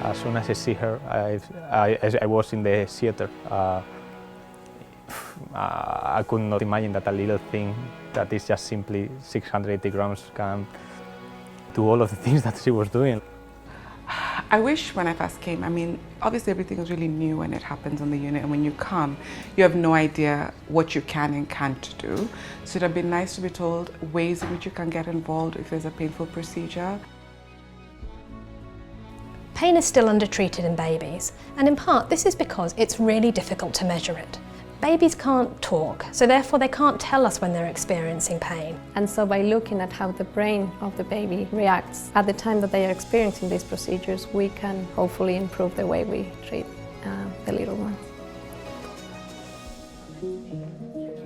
As soon as I see her, I was in the theater. I could not imagine that a little thing that is just simply 680 grams can do all of the things that she was doing. I wish when I first came, I mean, obviously everything is really new when it happens on the unit, and when you come, you have no idea what you can and can't do. So it would have been nice to be told ways in which you can get involved if there's a painful procedure. Pain is still undertreated in babies, and in part this is because it's really difficult to measure it. Babies can't talk, so therefore they can't tell us when they're experiencing pain. And so by looking at how the brain of the baby reacts at the time that they are experiencing these procedures, we can hopefully improve the way we treat the little ones.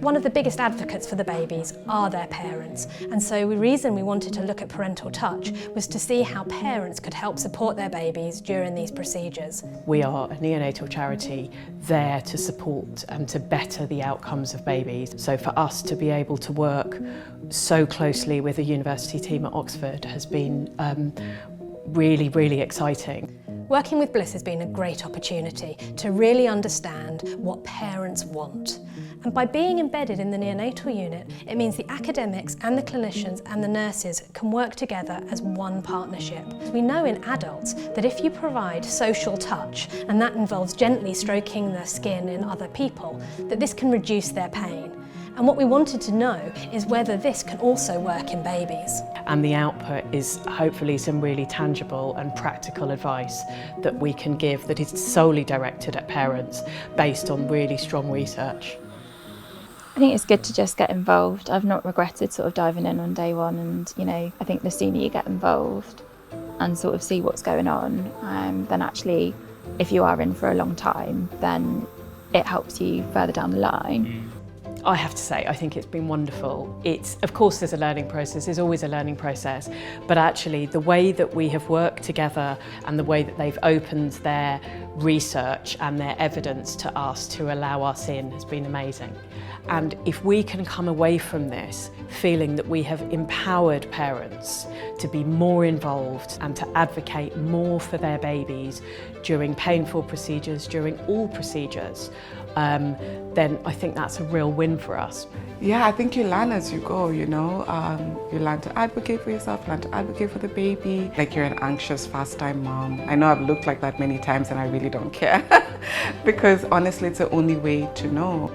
One of the biggest advocates for the babies are their parents, and so the reason we wanted to look at parental touch was to see how parents could help support their babies during these procedures. We are a neonatal charity there to support and to better the outcomes of babies. So for us to be able to work so closely with the university team at Oxford has been really, really exciting. Working with Bliss has been a great opportunity to really understand what parents want. And by being embedded in the neonatal unit, it means the academics and the clinicians and the nurses can work together as one partnership. We know in adults that if you provide social touch, and that involves gently stroking the skin in other people, that this can reduce their pain. And what we wanted to know is whether this can also work in babies. And the output is hopefully some really tangible and practical advice that we can give that is solely directed at parents based on really strong research. I think it's good to just get involved. I've not regretted sort of diving in on day one, and I think the sooner you get involved and sort of see what's going on, then actually if you are in for a long time, then it helps you further down the line. I have to say, I think it's been wonderful. Of course there's a learning process, there's always a learning process, but actually the way that we have worked together and the way that they've opened their research and their evidence to us to allow us in has been amazing. And if we can come away from this feeling that we have empowered parents to be more involved and to advocate more for their babies during painful procedures, during all procedures, then I think that's a real win for us. Yeah, I think you learn as you go, you learn to advocate for yourself, learn to advocate for the baby. Like you're an anxious, fast-time mom. I know I've looked like that many times and I really don't care because honestly, it's the only way to know.